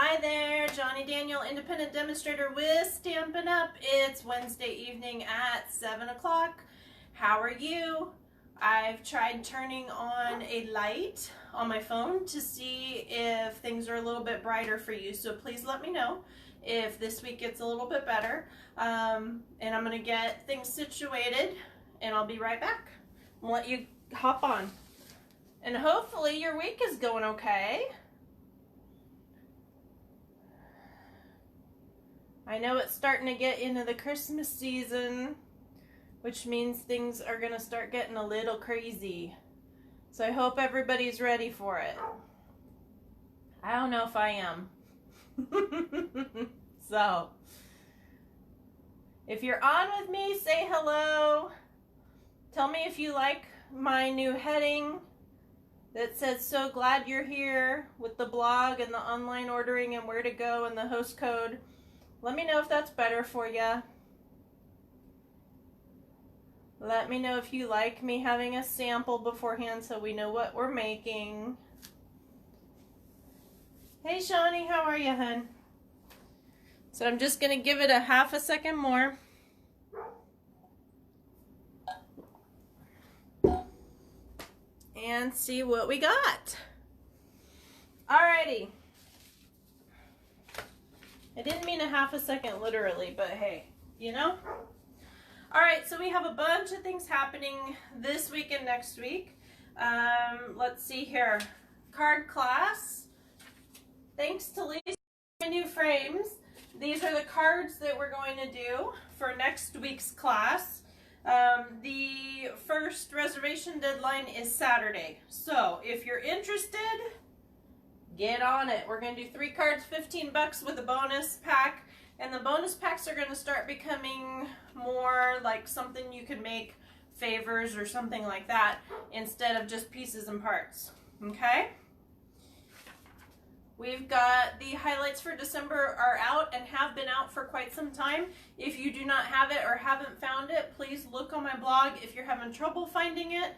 Hi there, Johnny Daniel, independent demonstrator with Stampin' Up. It's Wednesday evening at 7 o'clock. How are you? I've tried turning on a light on my phone to see if things are a little bit brighter for you. So please let me know if this week gets a little bit better. And I'm going to get things situated and I'll be right back. I'll let you hop on. And hopefully your week is going okay. I know it's starting to get into the Christmas season, which means things are going to start getting a little crazy. So I hope everybody's ready for it. I don't know if I am. So, if you're on with me, say hello. Tell me if you like my new heading that says "So glad you're here" with the blog and the online ordering and where to go and the host code. Let me know if that's better for you. Let me know if you like me having a sample beforehand so we know what we're making. Hey Shawnee, how are you, hun? So I'm just going to give it a half a second more. And see what we got. Alrighty. I didn't mean a half a second literally, but hey, you know? Alright, so we have a bunch of things happening this week and next week. Let's see here. Card class. Thanks to Lisa for my new frames. These are the cards that we're going to do for next week's class. The first reservation deadline is Saturday. So if you're interested, get on it. We're going to do 3 cards, $15 with a bonus pack. And the bonus packs are going to start becoming more like something you could make favors or something like that instead of just pieces and parts. Okay? We've got the highlights for December are out and have been out for quite some time. If you do not have it or haven't found it, please look on my blog. If you're having trouble finding it,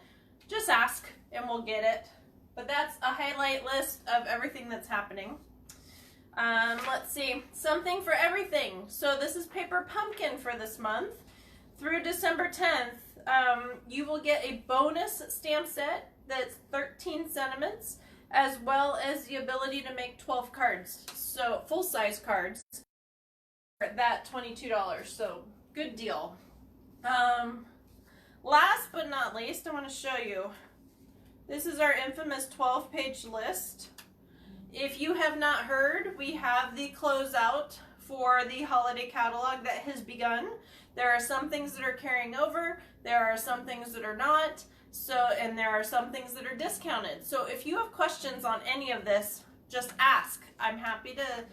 just ask and we'll get it. But that's a highlight list of everything that's happening. Let's see, something for everything. So this is Paper Pumpkin for this month. Through December 10th, you will get a bonus stamp set that's 13 sentiments, as well as the ability to make 12 cards. So full-size cards at that $22. So good deal. Last but not least, I want to show you. This is our infamous 12-page list. If you have not heard, we have the closeout for the holiday catalog that has begun. There are some things that are carrying over. There are some things that are not. And there are some things that are discounted. So if you have questions on any of this, just ask. I'm happy to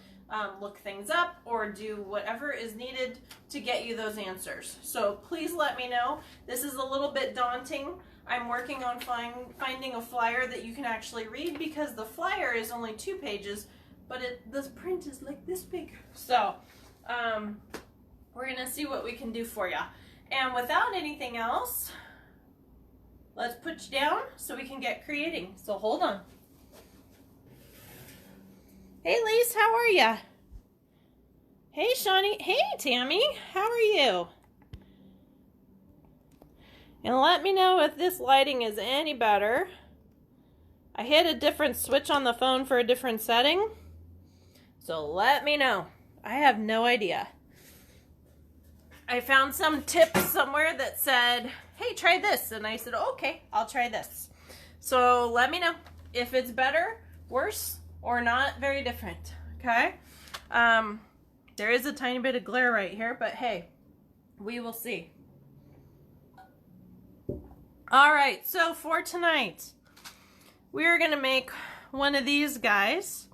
look things up or do whatever is needed to get you those answers. So please let me know. This is a little bit daunting. I'm working on finding a flyer that you can actually read because the flyer is only 2 pages, but the print is like this big. So we're going to see what we can do for you. And without anything else, let's put you down so we can get creating. So hold on. Hey Lise, how are ya? Hey Shawnee. Hey Tammy, how are you? And let me know if this lighting is any better. I hit a different switch on the phone for a different setting. So let me know. I have no idea. I found some tip somewhere that said, hey, try this. And I said, okay, I'll try this. So let me know if it's better, worse, or not very different. Okay? There is a tiny bit of glare right here, but hey, we will see. All right, so for tonight, we're going to make one of these guys,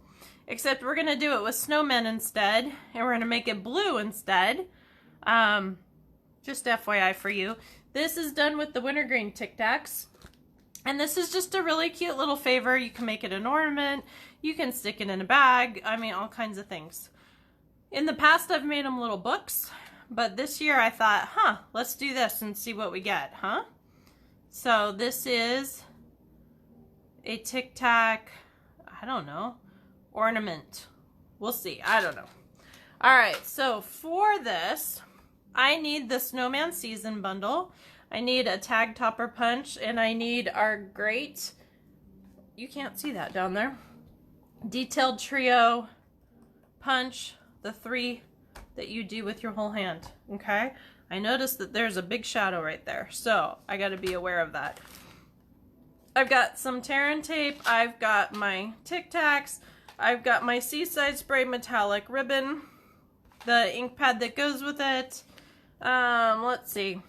except we're going to do it with snowmen instead, and we're going to make it blue instead. Just FYI for you. This is done with the wintergreen Tic Tacs, and this is just a really cute little favor. You can make it an ornament, you can stick it in a bag, I mean all kinds of things. In the past I've made them little books, but this year I thought, let's do this and see what we get, huh? So this is a Tic Tac, I don't know, ornament We'll see. I don't know. All right, so for this, I need the Snowman Season Bundle. I need a tag topper punch, and I need our great, you can't see that down there, detailed trio punch, the 3 that you do with your whole hand, okay? I noticed that there's a big shadow right there, so I got to be aware of that. I've got some Terran tape, I've got my Tic Tacs, I've got my Seaside Spray metallic ribbon, the ink pad that goes with it. Let's see.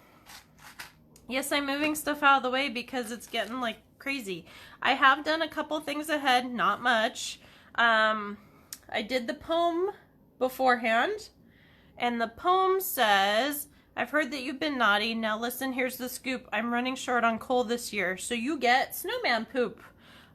Yes, I'm moving stuff out of the way because it's getting like crazy. I have done a couple things ahead, not much. I did the poem beforehand, and the poem says, I've heard that you've been naughty. Now listen, here's the scoop. I'm running short on coal this year, so you get snowman poop.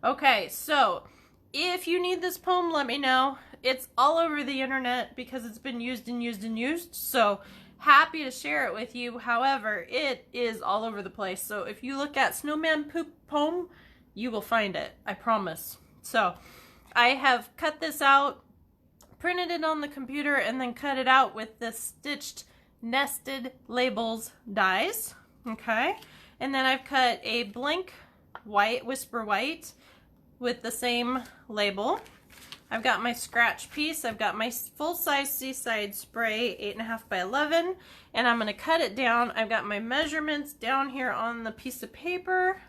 Okay, so if you need this poem, let me know. It's all over the internet because it's been used and used and used, so happy to share it with you. However, it is all over the place, so if you look at snowman poop poem, you will find it, I promise. So I have cut this out, printed it on the computer, and then cut it out with the stitched nested labels dies, okay? And then I've cut a blank white, whisper white, with the same label. I've got my scratch piece, I've got my full-size Seaside Spray 8.5 by 11, and I'm going to cut it down. I've got my measurements down here on the piece of paper.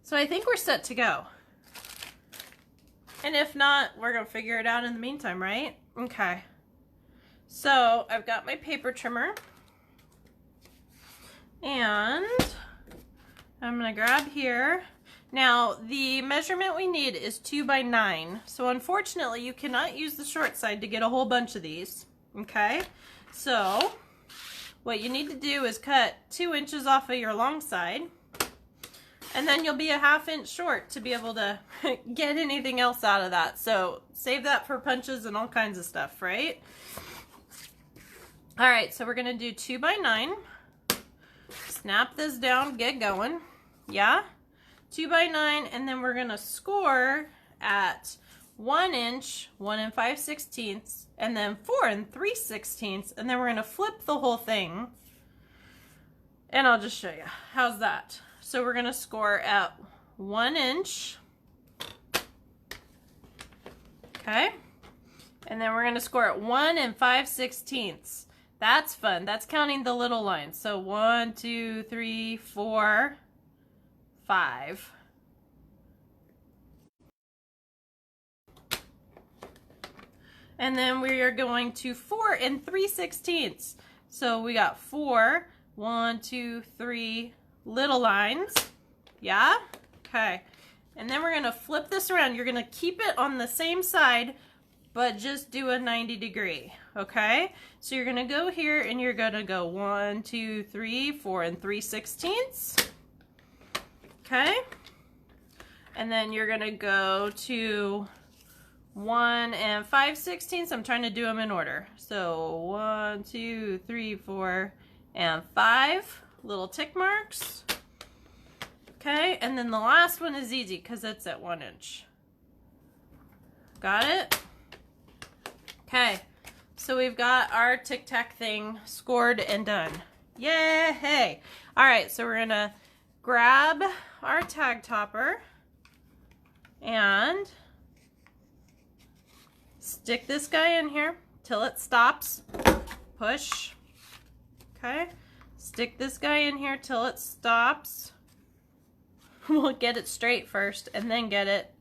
So I think we're set to go. And if not, we're going to figure it out in the meantime, right? Okay. So I've got my paper trimmer. And I'm going to grab here. Now, the measurement we need is 2 by 9. So unfortunately, you cannot use the short side to get a whole bunch of these. Okay? So what you need to do is cut 2 inches off of your long side. And then you'll be a 1/2 inch short to be able to get anything else out of that. So save that for punches and all kinds of stuff, right? All right, so we're gonna do 2 by 9. Snap this down, get going. Yeah? 2 by 9, and then we're gonna score at 1 inch, 1 5/16, and then 4 3/16, and then we're gonna flip the whole thing. And I'll just show you. How's that? So we're gonna score at 1 inch. Okay. And then we're gonna score at 1 5/16. That's fun. That's counting the little lines. So 1, 2, 3, 4, 5. And then we are going to 4 3/16. So we got 4, 1, 2, 3 little lines. Yeah? Okay. And then we're going to flip this around. You're going to keep it on the same side, but just do a 90 degree. Okay? So you're going to go here and you're going to go 1, 2, 3, 4 3/16. Okay? And then you're going to go to 1 5/16. I'm trying to do them in order. So 1, 2, 3, 4, and 5 little tick marks. Okay, and then the last one is easy because it's at 1 inch. Got it? Okay, so we've got our Tic Tac thing scored and done. Yay! All right, so we're gonna grab our tag topper and stick this guy in here till it stops. Push. Okay. Stick this guy in here till it stops. We'll get it straight first and then get it.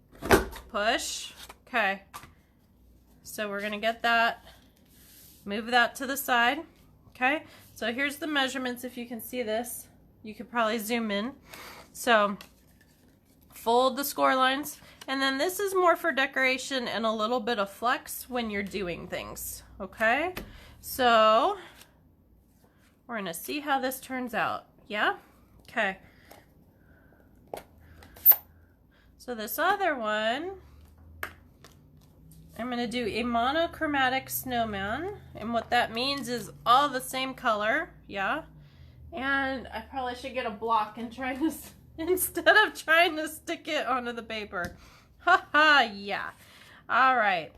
Push. Okay. So we're going to get that. Move that to the side. Okay. So here's the measurements if you can see this. You could probably zoom in. So fold the score lines. And then this is more for decoration and a little bit of flex when you're doing things. Okay. So we're going to see how this turns out. Yeah? Okay. So this other one, I'm going to do a monochromatic snowman. And what that means is all the same color. Yeah? And I probably should get a block and try to, instead of trying to stick it onto the paper. Haha, yeah. All right.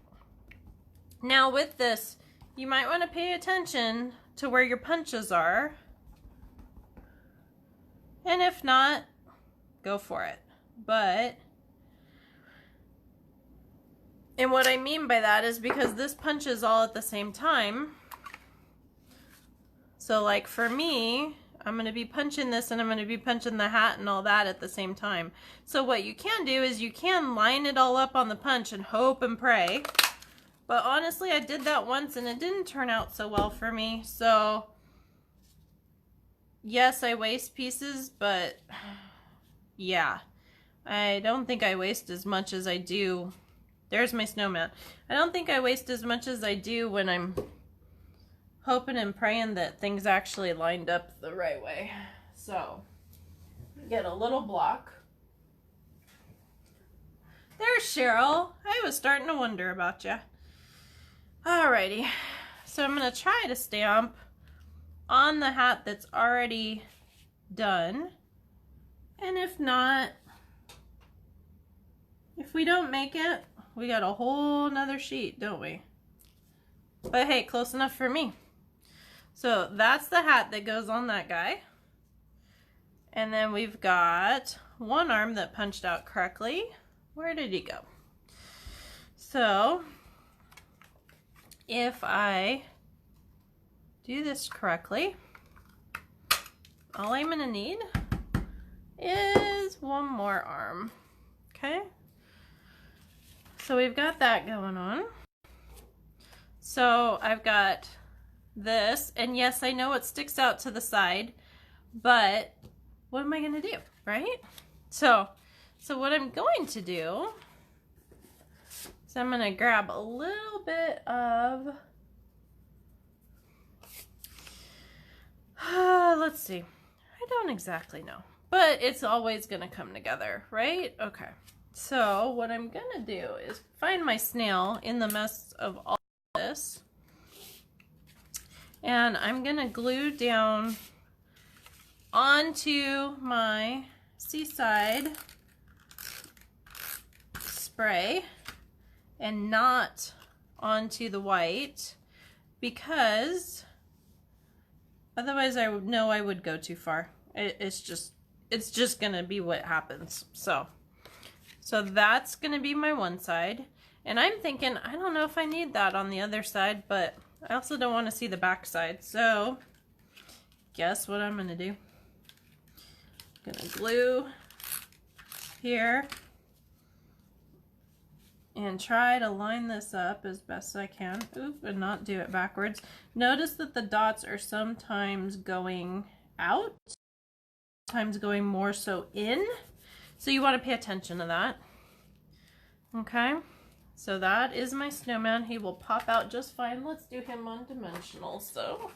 Now with this, you might want to pay attention to where your punches are. And if not, go for it. And what I mean by that is because this punches all at the same time. So like for me, I'm going to be punching this and I'm going to be punching the hat and all that at the same time. So what you can do is you can line it all up on the punch and hope and pray. But honestly, I did that once and it didn't turn out so well for me. So yes, I waste pieces, but yeah, I don't think I waste as much as I do. There's my snowman. I don't think I waste as much as I do when I'm hoping and praying that things actually lined up the right way. So, get a little block. There's Cheryl. I was starting to wonder about you. Alrighty, so I'm going to try to stamp on the hat that's already done. And if not, if we don't make it, we got a whole nother sheet, don't we? But hey, close enough for me. So that's the hat that goes on that guy. And then we've got one arm that punched out correctly. Where did he go? So if I do this correctly, all I'm gonna need is one more arm. Okay, so we've got that going on. So I've got this, and yes, I know it sticks out to the side, but what am I gonna do, right? So what I'm going to do is I'm gonna grab a little bit of let's see, I don't exactly know, but it's always gonna come together, right? Okay, so what I'm gonna do is find my snail in the mess of all this, and I'm gonna glue down onto my Seaside spray and not onto the white, because otherwise I would know I would go too far. It's just gonna be what happens. So that's gonna be my one side, and I'm thinking I don't know if I need that on the other side, but I also don't want to see the back side. So guess what I'm gonna do? I'm gonna glue here and try to line this up as best I can. Oop, and not do it backwards. Notice that the dots are sometimes going out, sometimes going more so in. So you want to pay attention to that. Okay, so that is my snowman. He will pop out just fine. Let's do him on dimensional. So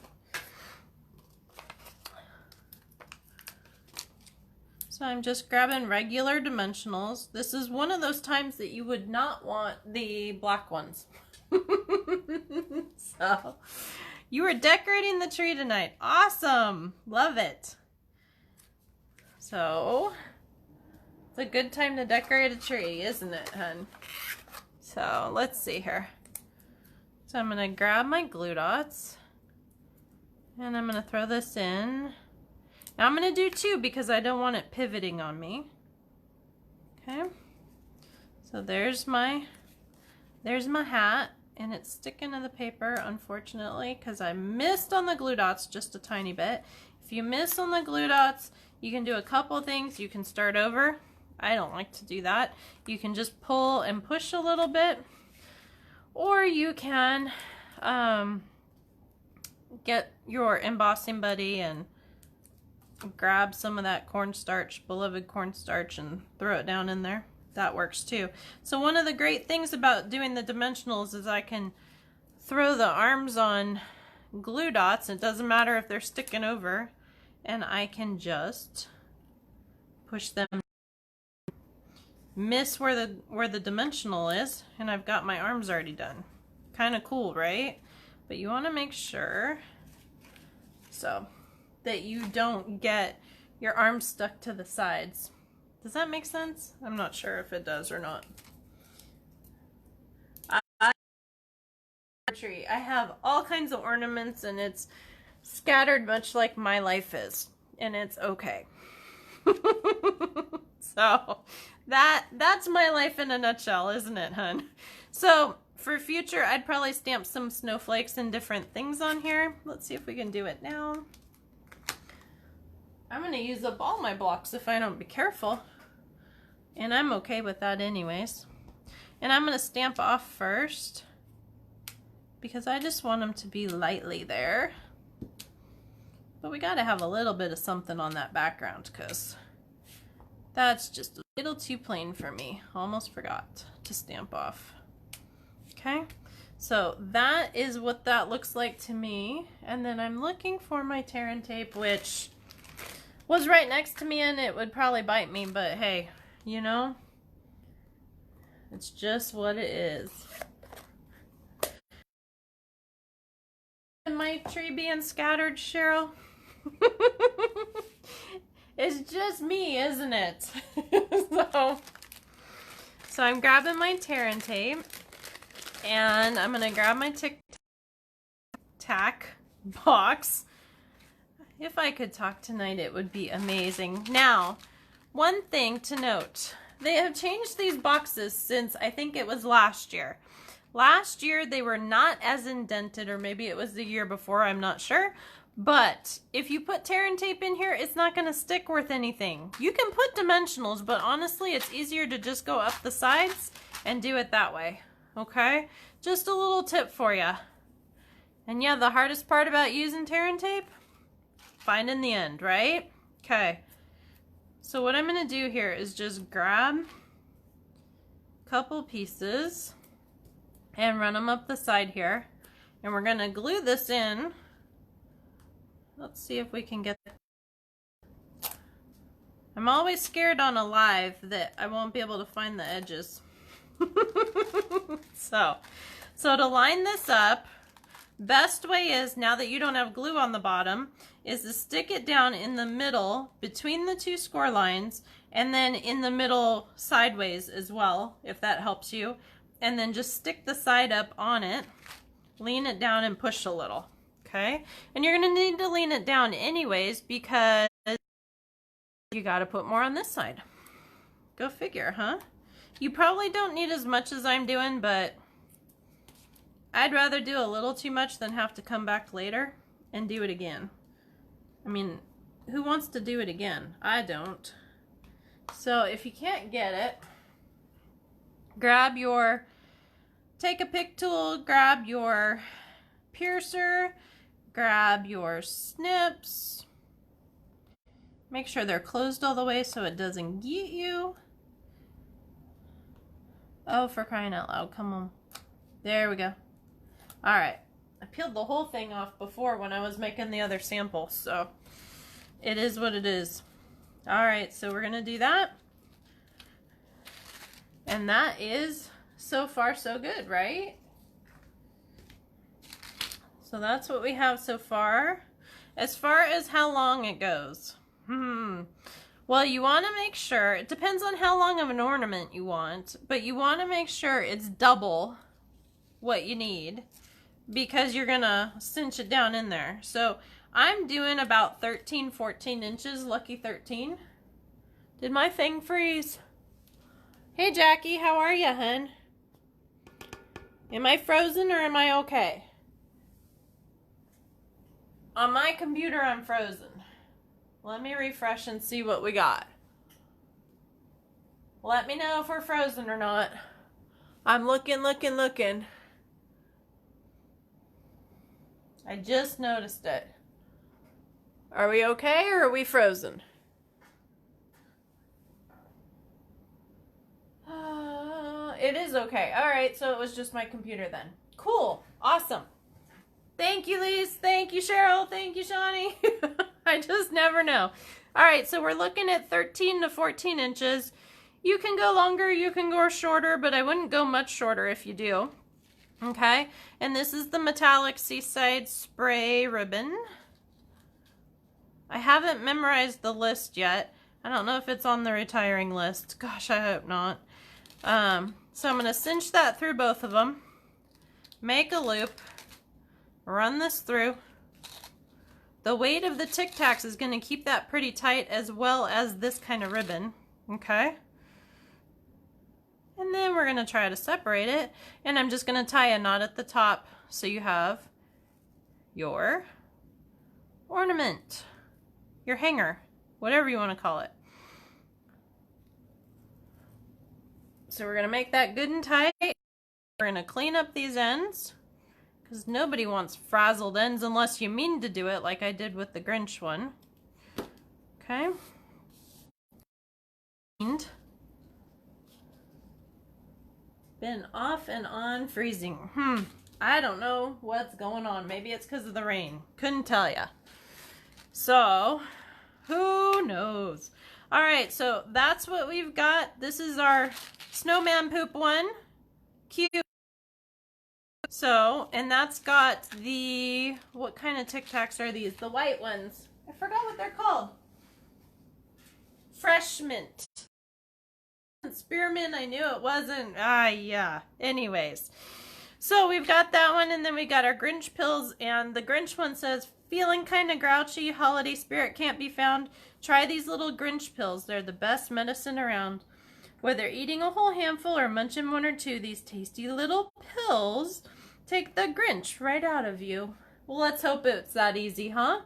I'm just grabbing regular dimensionals. This is one of those times that you would not want the black ones. So, you were decorating the tree tonight. Awesome. Love it. So, it's a good time to decorate a tree, isn't it, hun? So, let's see here. So, I'm going to grab my glue dots, and I'm going to throw this in. Now I'm going to do two because I don't want it pivoting on me. Okay, so there's my hat, and it's sticking to the paper, unfortunately, because I missed on the glue dots just a tiny bit. If you miss on the glue dots, you can do a couple things. You can start over. I don't like to do that. You can just pull and push a little bit, or you can get your embossing buddy and grab some of that cornstarch, beloved cornstarch, and throw it down in there. That works too. So one of the great things about doing the dimensionals is I can throw the arms on glue dots. It doesn't matter if they're sticking over, and I can just push them, miss where the dimensional is, and I've got my arms already done. Kind of cool, right? But you want to make sure so that you don't get your arms stuck to the sides. Does that make sense? I'm not sure if it does or not. tree. I have all kinds of ornaments and it's scattered much like my life is, and it's okay. So that's my life in a nutshell, isn't it, hun? So for future, I'd probably stamp some snowflakes and different things on here. Let's see if we can do it now. I'm gonna use up all my blocks if I don't be careful, and I'm okay with that anyways. And I'm gonna stamp off first because I just want them to be lightly there. But we gotta have a little bit of something on that background because that's just a little too plain for me. Almost forgot to stamp off. Okay, so that is what that looks like to me. And then I'm looking for my tear and tape, which was right next to me and it would probably bite me, but hey, you know, it's just what it is. And my tree being scattered, Cheryl? It's just me, isn't it? So I'm grabbing my tear and tape, and I'm gonna grab my Tic Tac box. If I could talk tonight, it would be amazing. Now, one thing to note, they have changed these boxes since I think it was last year. Last year, they were not as indented, or maybe it was the year before, I'm not sure. But if you put tear and tape in here, it's not going to stick worth anything. You can put dimensionals, but honestly, it's easier to just go up the sides and do it that way. Okay? Just a little tip for you. And yeah, the hardest part about using tear and tape? Finding the end, right? Okay. So what I'm going to do here is just grab a couple pieces and run them up the side here. And we're going to glue this in. Let's see if we can get... I'm always scared on a live that I won't be able to find the edges. So to line this up, best way is, now that you don't have glue on the bottom, is to stick it down in the middle between the two score lines, and then in the middle sideways as well, if that helps you. And then just stick the side up on it, lean it down and push a little. Okay? And you're going to need to lean it down anyways because you got to put more on this side. Go figure, huh? You probably don't need as much as I'm doing, but I'd rather do a little too much than have to come back later and do it again. I mean, who wants to do it again? I don't. So if you can't get it, take a pick tool, grab your piercer, grab your snips. Make sure they're closed all the way so it doesn't get you. Oh, for crying out loud, come on. There we go. All right, I peeled the whole thing off before when I was making the other sample, so it is what it is. All right, so we're gonna do that. And that is so far so good, right? So that's what we have so far. As far as how long it goes, well, you want to make sure, it depends on how long of an ornament you want, but you want to make sure it's double what you need because you're gonna cinch it down in there. So I'm doing about 13, 14 inches, lucky 13. Did my thing freeze? Hey Jackie, how are you, hun? Am I frozen or am I okay? On my computer, I'm frozen. Let me refresh and see what we got. Let me know if we're frozen or not. I'm looking. I just noticed it. Are we okay or are we frozen? It is okay. All right, so it was just my computer then. Cool. Awesome. Thank you, Lise. Thank you, Cheryl. Thank you, Shawnee. I just never know. All right, so we're looking at 13 to 14 inches. You can go longer, you can go shorter, but I wouldn't go much shorter if you do. Okay, and this is the metallic Seaside spray ribbon. I haven't memorized the list yet. I don't know if it's on the retiring list. Gosh, I hope not. So I'm going to cinch that through both of them. make a loop, run this through. The weight of the Tic Tacs is going to keep that pretty tight, as well as this kind of ribbon, okay? And then we're going to try to separate it, and I'm just going to tie a knot at the top so you have your ornament, your hanger, whatever you want to call it. So we're going to make that good and tight. We're going to clean up these ends, because nobody wants frazzled ends unless you mean to do it like I did with the Grinch one. Okay. Been off and on freezing. I don't know what's going on. Maybe it's because of the rain. Couldn't tell ya. So, who knows? All right, so that's what we've got. This is our snowman poop one. Cute. So, and that's got the, what kind of Tic Tacs are these? The white ones. I forgot what they're called. Fresh mint. Spearmint, I knew it wasn't. Yeah. Anyways. So we've got that one, and then we got our Grinch pills, and the Grinch one says, feeling kind of grouchy, holiday spirit can't be found. Try these little Grinch pills. They're the best medicine around. Whether eating a whole handful or munching one or two, these tasty little pills take the Grinch right out of you. Well, let's hope it's that easy, huh?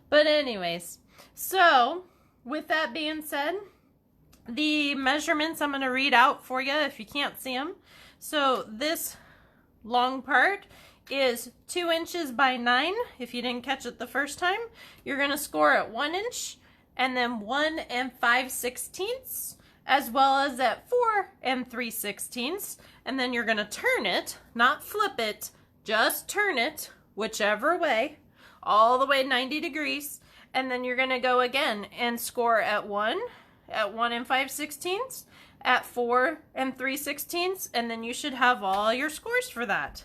But anyways, so with that being said, the measurements I'm going to read out for you if you can't see them. So this long part is 2 inches by 9. If you didn't catch it the first time, you're going to score at 1 inch, and then 1 5/16, as well as at 4 3/16, and then you're going to turn it, not flip it, just turn it whichever way, all the way 90 degrees, and then you're going to go again and score at 1 5/16, at 4 3/16, and then you should have all your scores for that.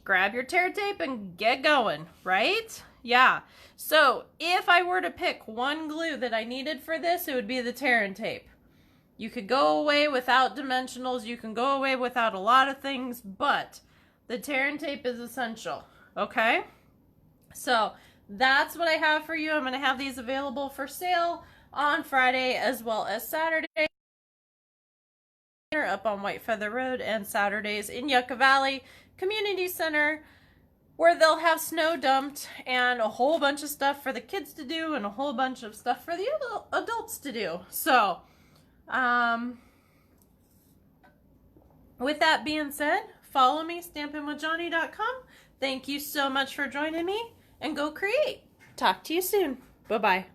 Grab your tear tape and get going, right? Yeah. So if I were to pick one glue that I needed for this, it would be the tearing tape. You could go away without dimensionals, you can go away without a lot of things, but the tearing tape is essential, okay? So that's what I have for you. I'm going to have these available for sale on Friday as well as Saturday up on White Feather Road, and Saturdays in Yucca Valley Community Center, where they'll have snow dumped and a whole bunch of stuff for the kids to do and a whole bunch of stuff for the adults to do. So with that being said, follow me, stampinwithjohnny.com. Thank you so much for joining me, and go create. Talk to you soon. Bye-bye.